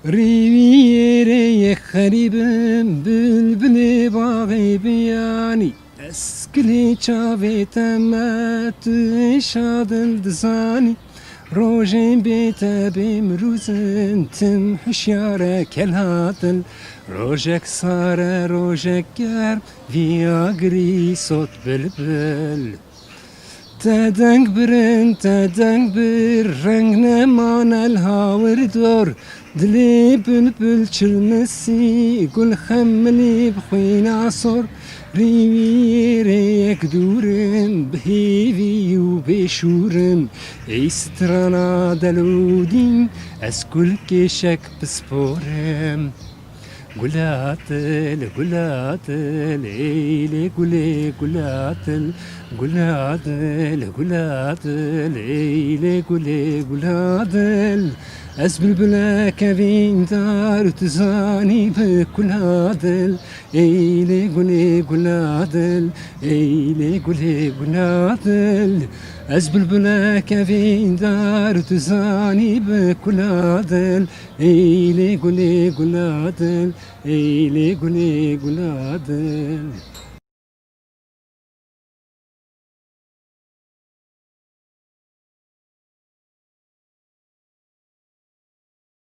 Riviyere xaribim bülbülü bağı biyani Eskili çave temet şadıl dizani Rojin bete bimruzin tim hüşyare kelhatıl Rojek sare rojek ger via gri sot bülbül تدنگ برن تدنگ بر رنگ نمان الهاور دور دلی بلبل چرمسی گل خملی بخوین عصر ریوی یک دورم بهیوی و بشورم ای سترانا دلودین از گل کشک بسپورم گلاتل گلاتل ایلی گلی گلاتل گلاتل گلاتل ایلی گلی گلاتل از بلبلک وین دار تزانی بکلاتل ایلی گلی گلاتل ایلی گلی گلاتل از بلبلک وین دار تزانی بکلاتل ایلی گلی گلاتل ایلی گلی گلاتل